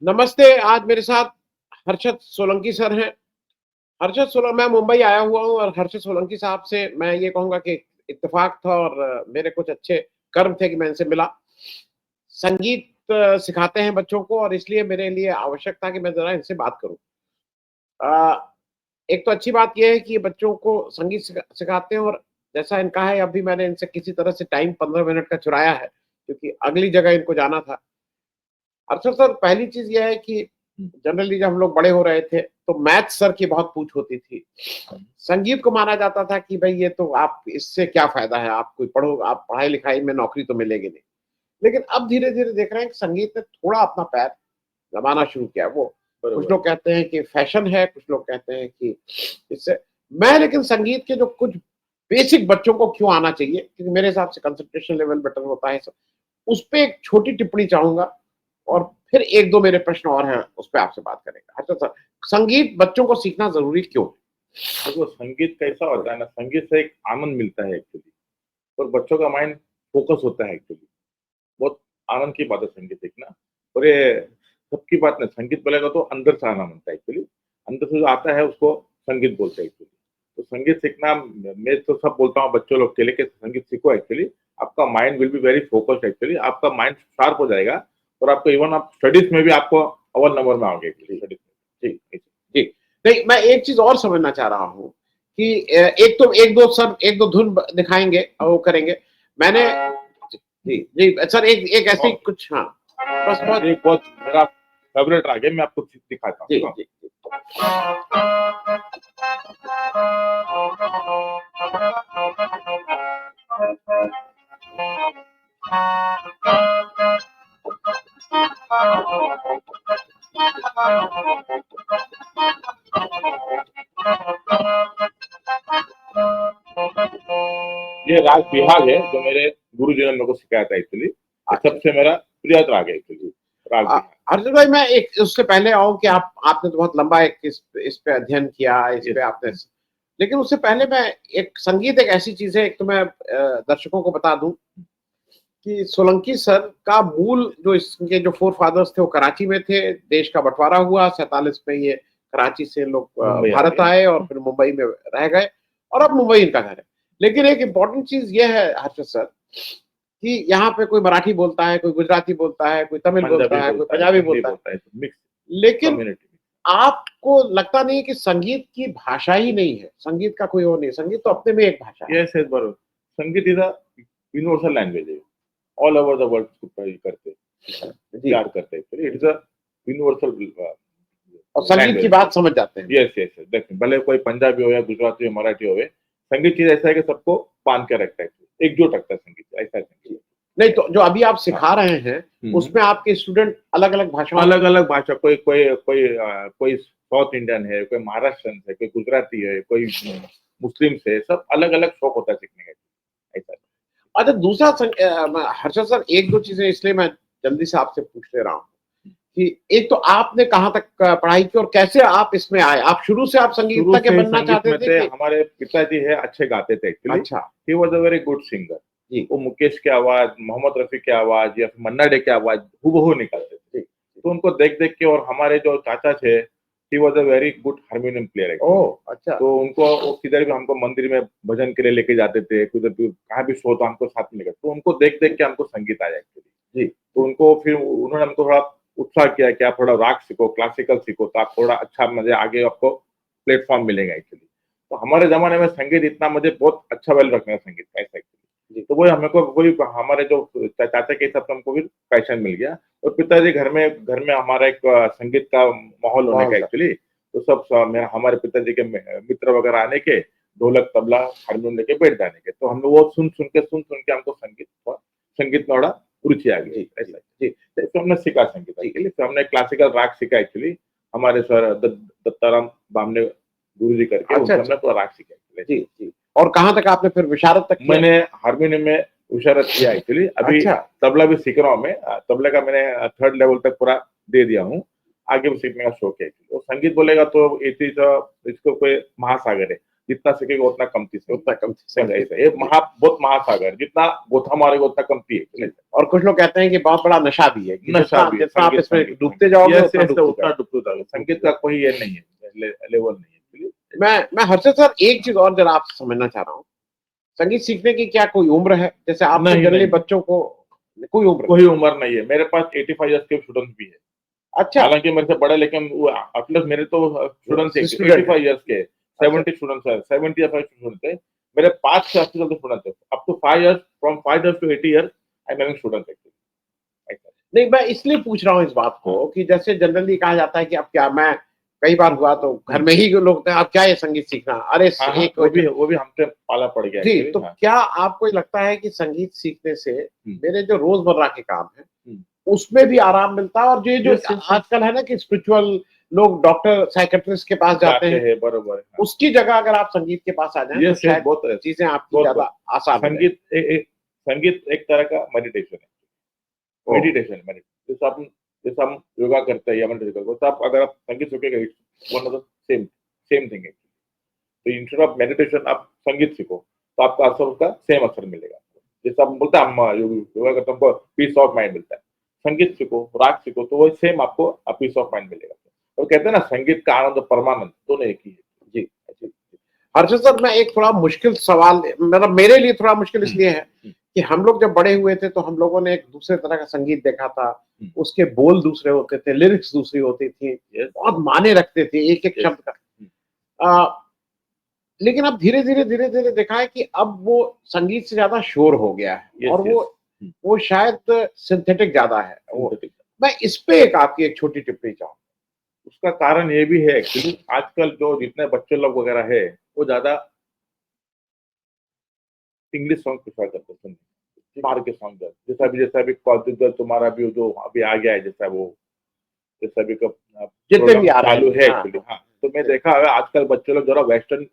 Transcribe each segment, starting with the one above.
नमस्ते, आज मेरे साथ हर्षद सोलंकी सर हैं। हर्षद सोलंकी मैं मुंबई आया हुआ हूँ और हर्षद सोलंकी साहब से मैं ये कहूँगा कि इत्तेफ़ाक था और मेरे कुछ अच्छे कर्म थे कि मैं इनसे मिला। संगीत सिखाते हैं बच्चों को और इसलिए मेरे लिए आवश्यक था कि मैं ज़रा इनसे बात करूँ। अ, एक तो अच्छी बात ये है कि ये बच्चों को संगीत सिखाते हैं और जैसा इनका है अभी मैंने इनसे किसी तरह से टाइम 15 मिनट का चुराया है, क्योंकि अगली जगह इनको जाना था। अच्छा सर, पहली चीज़ ये है कि जनरली जब हम लोग बड़े हो रहे थे, तो मैथ्स सर की बहुत पूछ होती थी। संगीत को माना जाता था कि भई ये तो आप इससे क्या फ़ायदा है, आप कोई पढ़ो आप पढ़ाई-लिखाई में नौकरी तो मिलेगी नहीं। लेकिन अब धीरे-धीरे देख रहे हैं कि संगीत ने थोड़ा अपना पैर जमाना शुरू किया है। वो कुछ लोग कहते हैं कि फैशन है, कुछ लोग कहते हैं कि इससे मैं लेकिन संगीत के जो कुछ बेसिक बच्चों को क्यों आना चाहिए, क्योंकि मेरे हिसाब से कंसंट्रेशन लेवल बेटर होता है सब। उस पे एक छोटी टिप्पणी चाहूँगा और फिर 1-2 मेरे प्रश्न और हैं, उस पे आपसे बात करेंगे। अच्छा सर, संगीत बच्चों को सीखना ज़रूरी क्यों है? देखो संगीत कैसा होता है ना, संगीत से एक आनंद मिलता है एक्चुअली और बच्चों का माइंड फोकस होता है एक्चुअली। बहुत आनंद की बात है संगीत सीखना। और ये सबकी बात नहीं, संगीत बोलेगा तो अंदर से आना बनता है एक्चुअली। अंदर से जो आता है उसको संगीत बोलते हैं एक्चुअली। तो संगीत सीखना मैं तो सब बोलता हूँ बच्चों लोग के लिए कि संगीत सीखो एक्चुअली। आपका mind will be very focused actually, आपका माइंड शार्प हो जाएगा और आपको इवन आप स्टडीज में भी आपको अव्वल नंबर में आओगे एक्चुअली स्टडीज में। जी, जी। नहीं, मैं एक चीज़ और समझना चाह रहा हूँ कि एक तो 1-2 धुन ब दिखाएँगे और वो करेंगे। मैंने जी, जी, सर एक एक ऐसे ही और कुछ हाँ, बस बहुत एक बहुत मेरा फेवरेट राग है, मैं आपको दिखाता जी, हूँ। जी, जी। ये राग बिहाग है जो मेरे गुरुजी ने मेरे को सिखाया था एक्चुअली। ये अच्छा। सबसे मेरा प्रिय राग है एक्चुअली, राग अ, बिहाग। अर्जुन भाई मैं एक उससे पहले आऊँ कि आपने तो बहुत लंबा एक इस पे अध्ययन किया, इस पे आपने लेकिन उससे पहले मैं एक संगीत एक ऐसी चीज़ है, एक तो मैं दर्शकों को बता दूँ कि सोलंकी सर का मूल जो इसके जो फ़ोरफ़ादर्स थे वो कराची में थे, देश का बँटवारा हुआ 47 में ये कराची से लोग मुंबई आ भारत गए। आए और फिर मुंबई में रह गए और अब मुंबई इनका घर है। लेकिन एक इम्पोर्टेंट चीज़ ये है हर्षद सर कि यहाँ पे कोई मराठी बोलता है, कोई गुजराती बोलता है, कोई तमिल पंजाबी बोलता है, कोई बोलता है, पंजाबी हिंदी बोलता है। बोलता है, मिक्स लेकिन कम्युनिटी। आपको लगता नहीं है कि संगीत की भाषा ही नहीं है, संगीत का कोई वो नहीं है, संगीत तो अपने में एक भाषा है। यस, यस, बरोबर। संगीत इज अ यूनिवर्सल लैंग्वेज है। ऑल ओवर द वर्ल्ड इसको करते हैं, जी, प्यार करते हैं। इट इज अ यूनिवर्सल और संगीत की लैंग्वेज। बात समझ जाते हैं। यस, यस, देखिए भले कोई पंजाबी हो या गुजराती हो, मराठी हो, संगीत चीज़ ऐसा है कि सबको बाँध के रखता है, एकजुट रखता है संगीत, ऐसा है संगीत। नहीं तो जो अभी आप हाँ। सिखा रहे हैं, उसमें आपके स्टूडेंट अलग-अलग भाषाओं अलग-अलग भाषा, कोई साउथ इंडियन है, कोई महाराष्ट्रियन है, कोई गुजराती है, कोई मुस्लिम्स है, सब अलग-अलग शौक होता है सीखने का, ऐसा है। अच्छा दूसरा हर्षद सर 1-2 चीज़ें इसलिए मैं जल्दी से आपसे पूछ ले रहा हूँ कि एक तो आपने कहाँ तक पढ़ाई की और कैसे आप इसमें आए? आप शुरू से आप शुरू संगीतज्ञ से बनना संगीत चाहते में थे थे, कि हमारे पिताजी है अच्छे गाते थे एक्चुअली। अच्छा, he was a very good singer. जी, वो मुकेश की आवाज़, मोहम्मद रफ़ी की आवाज़ या फिर मन्ना डे की आवाज़ हूबहू निकालते थे। जी। तो उनको देख-देख के और हमारे जो चाचा थे, he was a very good harmonium player actually. Oh! अच्छा, तो उनको वो किधर भी हमको मंदिर में भजन के लिए लेके जाते थे, किधर भी कहाँ भी शो तो हमको साथ में लेके तो उनको देख-देख के हमको संगीत आया एक्चुअली। जी, तो उनको फिर उन्होंने हमको थोड़ा उत्साह किया कि आप थोड़ा राग सीखो, क्लासिकल सीखो, तो आप थोड़ा अच्छा मुझे आगे आपको प्लेटफ़ॉर्म मिलेगा एक्चुअली। तो हमारे ज़माने में संगीत इतना मुझे बहुत अच्छा वैल्यू रखना है संगीत का ऐसा एक्चुअली। जी, तो वही हमको वही हमारे जो चाचा के हिसाब से हमको फिर पैशन मिल गया और पिताजी घर में हमारा एक संगीत का माहौल होने का बहुत सा एक्चुअली। तो सब हमारे पिताजी के मित्र वगैरह आने के, ढोलक, तबला, हारमोनियम लेके बैठ जाने के। तो हम वो सुन-सुन के हमको संगीत में बड़ा रुचि आ गई जी, जी, ऐसा। जी, तो हमने सीखा संगीत जी, एक्चुअली। तो हमने क्लासिकल राग सीखा एक्चुअली। हमारे सर दत्ताराम बामने गुरुजी करके अच्छा, उनसे अच्छा, हमने पूरा राग सीखा जी, एक्चुअली। जी। और कहाँ तक आपने फिर विशारद तक किया? मैंने हारमोनियम में विशारद किया एक्चुअली। अभी अच्छा, तबला भी सीख रहा हूँ मैं। तबले का मैंने 3rd लेवल तक पूरा दे दिया हूँ। आगे भी सीखने का शौक है। तो संगीत बोलेगा तो इट इज़ इसको कोई महासागर है। जितना सीखेगा उतना कमती से उतना कम ऐसा ये बहुत महासागर, जितना गोथा मारेगा उतना कमती है। और कुछ लोग कहते हैं कि बहुत बड़ा नशा भी है कि नशा भी है, जितना आप संगीत- इसमें संगीत- डूबते जाओगे ऐसे उतना उतना डूबते जाओगे। संगीत का कोई ये नहीं है, लेवल नहीं है। मैं हर्षद सर एक चीज और जरा आपसे समझना चाह रहा हूँ, संगीत सीखने की क्या कोई उम्र है? जैसे आप नहीं, जनरली नहीं। बच्चों को कोई उम्र कोई उम्र नहीं है। मेरे पास 85 ईयर्स के स्टूडेंट भी है, अच्छा हालांकि मेरे से बड़े, लेकिन अटलस मेरे तो स्टूडेंट्स है Student 85 ईयर्स के, 70 स्टूडेंट्स है, 75 स्टूडेंट्स है। मेरे 5 से 80 साल के स्टूडेंट्स है, up to 5 years, from 5 years to 80 years I am having students actually. नहीं, मैं इसलिए पूछ रहा हूँ इस बात को कि जैसे जनरली कहा जाता है कि अब क्या, मैं कई बार हुआ तो घर में ही लोग अब क्या ये संगीत सीखना, अरे हाँ, हाँ, एक वो भी हमसे पाला पड़ गया जी। actually, तो हाँ। क्या आपको लगता है कि संगीत सीखने से मेरे जो रोजमर्रा के काम है हम्म। उसमें भी आराम मिलता है, और जो जो Yes, yes, yes. आजकल है ना कि स्पिरिचुअल लोग डॉक्टर साइकेट्रिस्ट के पास जाते हैं, हैं, बरोबर है, हाँ। उसकी जगह अगर आप संगीत के पास आ जाएं तो Yes, yes, शायद बहुत चीजें आपकी बहुत ज्यादा आसान हो जाएं। संगीत एक तरह का मेडिटेशन है। ओ। मेडिटेशन जैसे हम योगा करते हैं या मेडिटेशन करते हैं, तो आप अगर आप संगीत सीखेगा, one of the same thing है। तो इंस्टेड ऑफ मेडिटेशन आप संगीत सीखो तो आपका असर उसका सेम असर मिलेगा। जैसे आप बोलते हैं हम योगा करते हैं, पीस ऑफ माइंड मिलता है। संगीत सीखो, राग सीखो, तो वही सेम आपको पीस ऑफ माइंड मिलेगा। तो कहते हैं ना, संगीत का आनंद परमानंद दोनों एक ही है। जी जी। हर्षद सर, मैं एक थोड़ा मुश्किल सवाल, मतलब मेरे लिए थोड़ा मुश्किल इसलिए है कि हम लोग जब बड़े हुए थे तो हम लोगों ने एक दूसरे तरह का संगीत देखा था, उसके बोल दूसरे होते थे, लिरिक्स दूसरी होती थी, बहुत माने रखते थे एक एक शब्द का। लेकिन अब धीरे धीरे देखा है कि अब वो संगीत से ज्यादा शोर हो गया है, और वो शायद सिंथेटिक ज्यादा है। मैं इस पे आपकी एक छोटी टिप्पणी चाहूँ। उसका कारण ये भी है एक्चुअली, आजकल जो जितने बच्चे लोग वगैरह है वो ज्यादा इंग्लिश सॉन्ग प्रेफर करते हैं, बाहर के सॉन्ग। जैसा भी कॉलेज तुम्हारा भी जो अभी आ गया है, जैसा भी जितने भी आ रहे चालू हैं, है एक्चुअली। हाँ, तो मैं देखा है आजकल बच्चे लोग जरा वेस्टर्न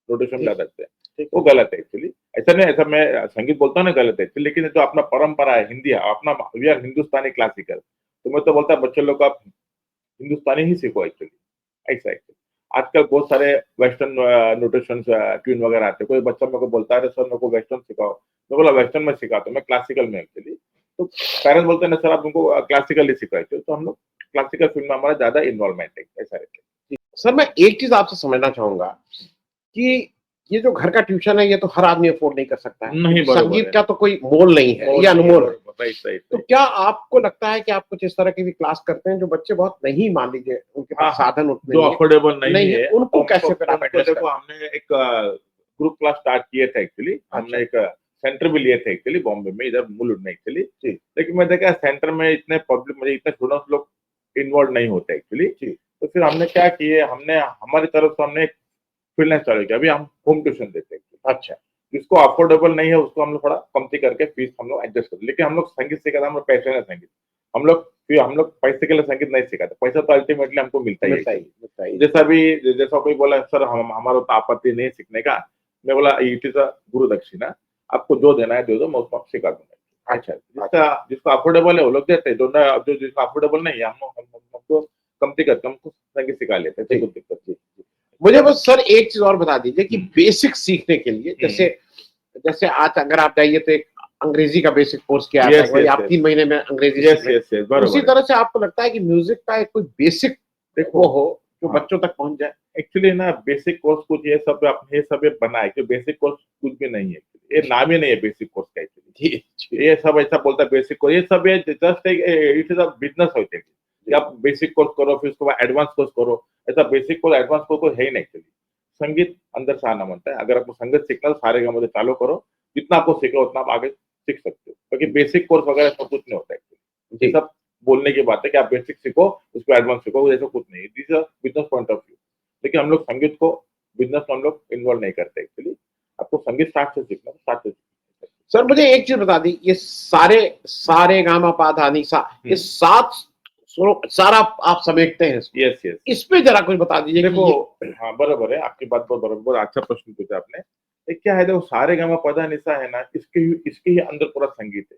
रोटेशन में रखते हैं, वो गलत है एक्चुअली। ऐसा नहीं, ऐसा मैं संगीत बोलता हूँ ना गलत है, लेकिन जो अपना परंपरा है, हिंदी है अपना, वी आर हिंदुस्तानी क्लासिकल, तो मैं तो बोलता बच्चे लोग आप हिंदुस्तानी ही सीखो एक्चुअली। ऐसा है आजकल बहुत सारे वेस्टर्न नोटेशन ट्यून वगैरह आते हैं। कोई बच्चा मेरे को बोलता है सर मेरे को वेस्टर्न सिखाओ, मैं बोला वेस्टर्न में सिखाता हूँ, मैं क्लासिकल में एक्चुअली। तो पेरेंट्स बोलते हैं ना सर आप उनको क्लासिकल ही सिखाए, तो हम लोग क्लासिकल फील्ड में हमारा ज्यादा इन्वॉल्वमेंट है, ऐसा रहता है। सर मैं एक चीज आपसे समझना चाहूंगा कि ये जो घर का ट्यूशन है ये तो हर आदमी अफोर्ड नहीं कर सकता है, नहीं, बराबर संगीत है। का तो कोई मोल नहीं है, ये अनमोल है। सही। तो क्या आपको लगता है कि आप कुछ इस तरह की भी क्लास करते हैं जो बच्चे बहुत नहीं, मान लीजिए उनके पास साधन उतने जो अफोर्डेबल नहीं है, उनको कैसे फिर आप एड्रेस देखो, हमने एक ग्रुप क्लास स्टार्ट किए थे एक्चुअली। हमने एक सेंटर भी लिए थे एक्चुअली बॉम्बे में, इधर मुलुंड में एक्चुअली। लेकिन मैं देखा सेंटर में इतने पब्लिक, मुझे इतने स्टूडेंट्स लोग इन्वॉल्व नहीं होते एक्चुअली। तो फिर हमने क्या किए, हमने हमारी तरफ से हमने एक फ्रीलांस चालू किया। अभी हम होम ट्यूशन देते हैं। अच्छा, जिसको अफोर्डेबल नहीं है उसको हम लोग थोड़ा कमती करके फीस हम लोग एडजस्ट करते, लेकिन हम लोग संगीत सिखाते, हम लोग पैसे है संगीत, हम लोग पैसे के लिए संगीत नहीं सिखाते, पैसा तो अल्टीमेटली हमको मिलता ही। जैसा कोई बोला सर हमारा तो आपत्ति नहीं सीखने का, मैं बोला इट इज अ गुरु दक्षिणा, आपको जो देना है दे दो, मैं उसको सिखा दूंगा। अच्छा, जिसको अफोर्डेबल है वो लोग देते हैं, जो जिसको अफोर्डेबल नहीं है हमको कमती करके हमको संगीत सिखा लेते हैं, कोई दिक्कत नहीं। मुझे बस सर एक चीज और बता दीजिए कि बेसिक सीखने के लिए, जैसे आज अगर आप जाइए तो एक अंग्रेजी का बेसिक कोर्स किया जाता है, आप 3 महीने में अंग्रेजी सीख, उसी तरह से आपको लगता है कि म्यूजिक का एक कोई बेसिक वो हो जो बच्चों तक पहुंच जाए। एक्चुअली ना बेसिक कोर्स कुछ ये सब बना है कि बेसिक कोर्स कुछ भी नहीं है, ये नाम ही नहीं है बेसिक कोर्स का एक्चुअली। ये सब ऐसा बोलता है बेसिक कोर्स, ये सब just it is a business होते हैं। आप बेसिक कोर्स करो फिर उसके बाद एडवांस कोर्स करो, ऐसा बेसिक कोर्स एडवांस कोर्स है ही नहीं एक्चुअली। संगीत अंदर से आना बनता है। अगर आपको संगीत सीखना तो सारे गाँव चालू करो, जितना आपको सीखो उतना आप आगे सीख सकते हो, क्योंकि बेसिक कोर्स वगैरह सब कुछ नहीं होता है। ये सब बोलने की बात है कि आप बेसिक सीखो उसको एडवांस सीखो, ऐसा कुछ नहीं है। This is business point of view. लेकिन हम लोग संगीत को बिजनेस में हम लोग इन्वॉल्व नहीं करते एक्चुअली। आपको संगीत स्टार्ट से सीखना, स्टार्ट से सीखना। सर मुझे एक चीज बता दी, ये सारे गामा पा धा नी सा, ये 7 सारा आप समेटते हैं इसको। यस। इस पे जरा कुछ बता दीजिए। देखो, हाँ बराबर है आपकी बात, बहुत अच्छा प्रश्न पूछा आपने। एक क्या है, देखो सारे गामा पा धा नी सा है ना, इसके ही अंदर पूरा संगीत है,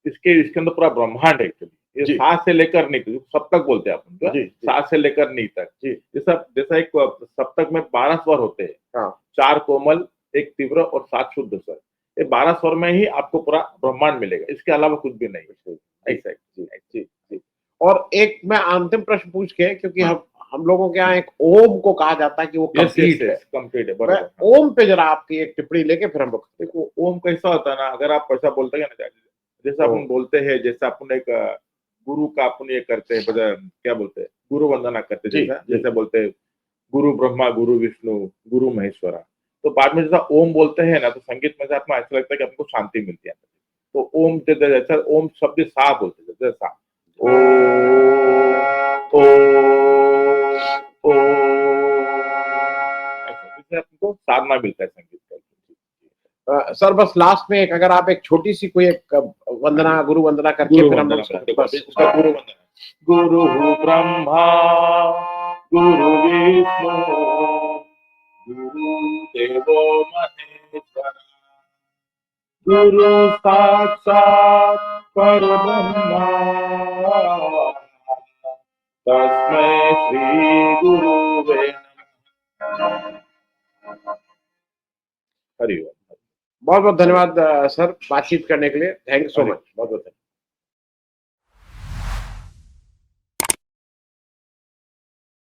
इसके अंदर पूरा ब्रह्मांड है एक्चुअली। ये जी। सा से लेकर नी तक, सप्तक बोलते हैं अपन जो, जी, जी। सा से लेकर नी तक। जी। जैसा एक सप्तक में 12 स्वर होते हैं, हाँ। 4 कोमल, 1 तीव्र और 7 शुद्ध स्वर। ये 12 स्वर में ही आपको पूरा ब्रह्मांड मिलेगा, इसके अलावा कुछ भी नहीं है। ऐसा है। जी, जी, जी। और एक मैं अंतिम प्रश्न पूछ के, क्योंकि हाँ। हम लोगों के यहाँ एक ओम को कहा जाता है कि वो यस, कंप्लीट है। कंप्लीट है, मैं बराबर। ओम पे जरा आपकी एक टिप्पणी लेके फिर हम लोग देखो, ओम कैसा होता है ना, अगर आप ऐसा बोलते हैं ना, जैसे अपन बोलते हैं, जैसे अपन एक गुरु का अपन ये करते हैं, क्या बोलते हैं, गुरु वंदना करते हैं, जी, जैसा जी। जैसे बोलते हैं गुरु ब्रह्मा, गुरु विष्णु, गुरु महेश्वरा। तो बाद में जैसा ओम बोलते हैं ना, तो संगीत में से आपको ऐसा लगता है कि आपको शांति मिलती है। तो ओम जैसा ओम शब्द सा बोलते हैं, जैसे सा, ओ ओ ओ, जिससे आपको साधना मिलता है संगीत का। सर बस लास्ट में एक, अगर आप एक छोटी सी कोई एक वंदना, गुरु वंदना करके गुरु फिर हम वंदना लोग देखो, बस। इसका गुरु वंदना, गुरु ब्रह्मा गुरु विष्णु गुरु देवो महेश्वरा गुरु साक्षात् परब्रह्मा तस्मै श्री गुरुवे नमः। हरि ओम। बहुत बहुत धन्यवाद सर, बातचीत करने के लिए। Thank you so much. बहुत बहुत